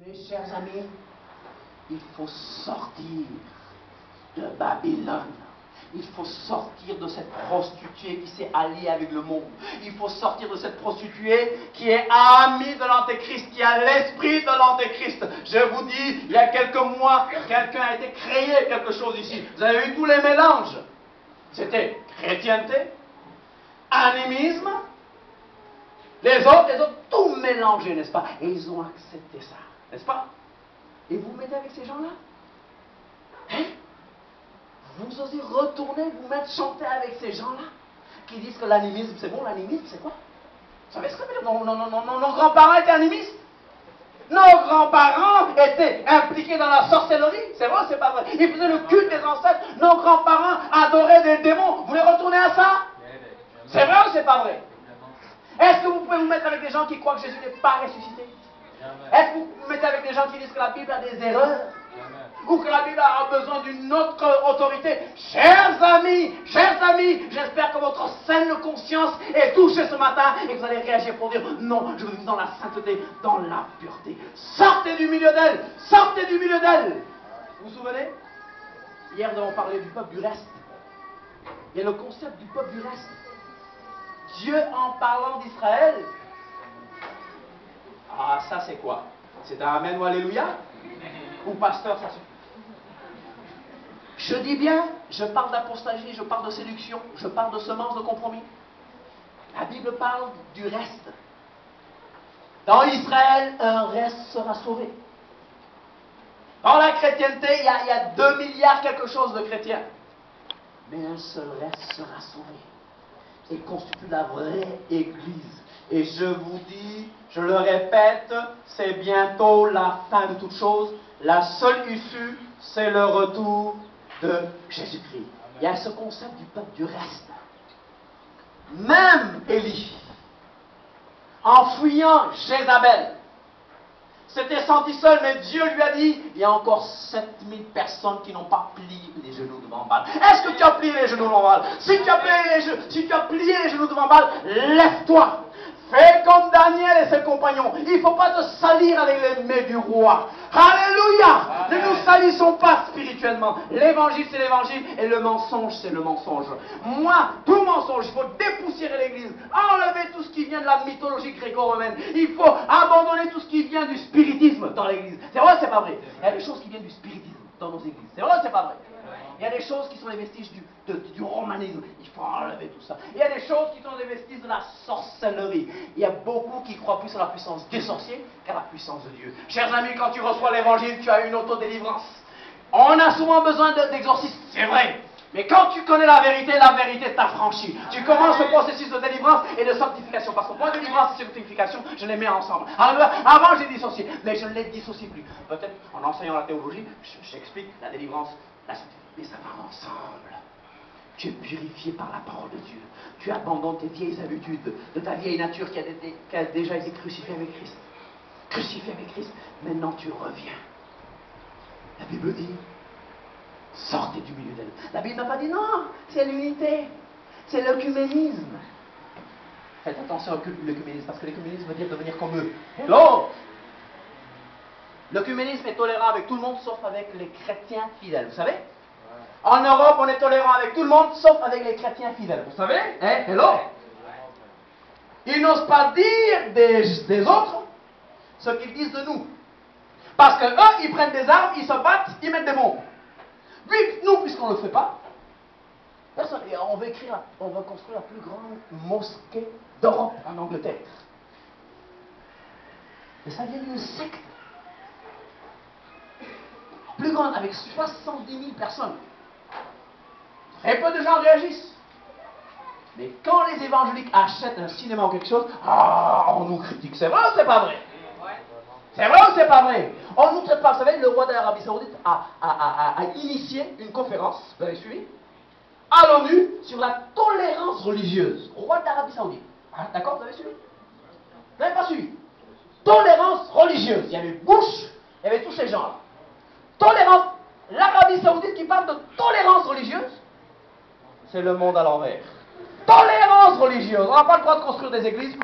Mes chers amis, il faut sortir de Babylone. Il faut sortir de cette prostituée qui s'est alliée avec le monde. Il faut sortir de cette prostituée qui est amie de l'Antéchrist, qui a l'esprit de l'Antéchrist. Je vous dis, il y a quelques mois, quelqu'un a été créé quelque chose ici. Vous avez vu tous les mélanges. C'était chrétienté, animisme, les autres, tout mélangé, n'est-ce pas? Et ils ont accepté ça, n'est-ce pas? Et vous mettez avec ces gens-là? Hein? Vous osez retourner, vous mettre chanter avec ces gens-là qui disent que l'animisme, c'est bon, l'animisme, c'est quoi? Vous savez ce que ça veut dire? Nos grands-parents étaient animistes. Nos grands-parents étaient impliqués dans la sorcellerie. C'est vrai ou c'est pas vrai? Ils faisaient le culte des ancêtres. Nos grands-parents adoraient des démons. Vous voulez retourner à ça? C'est vrai ou c'est pas vrai? Est-ce que vous pouvez vous mettre avec des gens qui croient que Jésus n'est pas ressuscité? Est-ce que vous vous mettez avec des gens qui disent que la Bible a des erreurs? Ou que la Bible a besoin d'une autre autorité? Chers amis, j'espère que votre saine conscience est touchée ce matin et que vous allez réagir pour dire non, je veux vivre dans la sainteté, dans la pureté. Sortez du milieu d'elle, sortez du milieu d'elle. Vous vous souvenez? Hier nous avons parlé du peuple du reste. Il y a le concept du peuple du reste. Dieu en parlant d'Israël. Ah, ça c'est quoi? C'est un amen ou alléluia? Ou pasteur, ça suffit? Je dis bien, je parle d'apostasie, je parle de séduction, je parle de semence de compromis. La Bible parle du reste. Dans Israël, un reste sera sauvé. Dans la chrétienté, il y a 2 milliards quelque chose de chrétiens. Mais un seul reste sera sauvé. Et constitue la vraie Église. Et je vous dis, je le répète, c'est bientôt la fin de toute chose. La seule issue, c'est le retour de Jésus-Christ. Il y a ce concept du peuple du reste. Même Élie, en fuyant Jézabel, s'était senti seul, mais Dieu lui a dit, il y a encore 7000 personnes qui n'ont pas plié les genoux devant Baal. Est-ce que tu as plié les genoux devant Baal? Si tu as plié les genoux devant Baal, lève-toi. Fais comme Daniel et ses compagnons. Il ne faut pas te salir avec les mets du roi. Alléluia! Ne nous salissons pas spirituellement. L'évangile, c'est l'évangile et le mensonge, c'est le mensonge. Moi, tout mensonge, il faut dépoussiérer l'église. Enlever tout ce qui vient de la mythologie gréco-romaine. Il faut abandonner tout ce qui vient du spiritisme dans l'église. C'est vrai ou c'est pas vrai? Il y a des choses qui viennent du spiritisme dans nos églises. C'est vrai ou c'est pas vrai? Il y a des choses qui sont les vestiges du romanisme. Il faut enlever tout ça. Il y a des choses qui sont les vestiges de la sorcellerie. Il y a beaucoup qui croient plus à la puissance des sorciers qu'à la puissance de Dieu. Chers amis, quand tu reçois l'évangile, tu as une autodélivrance. On a souvent besoin d'exorcisme, c'est vrai. Mais quand tu connais la vérité t'affranchit. Tu commences le processus de délivrance et de sanctification. Parce que pour délivrance et sanctification, je les mets ensemble. Alors, avant, j'ai dissocié, mais je ne les dissocie plus. Peut-être en enseignant la théologie, j'explique la délivrance, la sanctification. Mais ça va ensemble. Tu es purifié par la parole de Dieu. Tu abandonnes tes vieilles habitudes, de ta vieille nature qui a déjà été crucifiée avec Christ. Crucifiée avec Christ. Maintenant, tu reviens. La Bible dit, sortez du milieu d'elle. La Bible n'a pas dit non, c'est l'unité. C'est l'œcuménisme. Faites attention à l'œcuménisme, parce que l'œcuménisme veut dire devenir comme eux. Hello! L'œcuménisme est tolérant avec tout le monde, sauf avec les chrétiens fidèles. Vous savez? En Europe, on est tolérant avec tout le monde, sauf avec les chrétiens fidèles. Vous savez? Hein? Hello? Ils n'osent pas dire des autres ce qu'ils disent de nous. Parce que eux, ils prennent des armes, ils se battent, ils mettent des bombes. Nous, puisqu'on ne le fait pas, personne. Et on va construire la plus grande mosquée d'Europe en Angleterre. Mais ça vient d'une secte. Plus grande, avec 70 000 personnes. Très peu de gens réagissent. Mais quand les évangéliques achètent un cinéma ou quelque chose, on nous critique. C'est vrai ou c'est pas vrai? C'est vrai ou c'est pas vrai? On nous traite pas. Vous savez, le roi d'Arabie Saoudite a initié une conférence, vous avez suivi, à l'ONU sur la tolérance religieuse. Roi d'Arabie Saoudite. D'accord, vous avez suivi? Vous n'avez pas suivi? Tolérance religieuse. Il y avait Bush, il y avait tous ces gens-là. Tolérance. L'Arabie Saoudite qui parle de tolérance religieuse, c'est le monde à l'envers. Tolérance religieuse. On n'a pas le droit de construire des églises.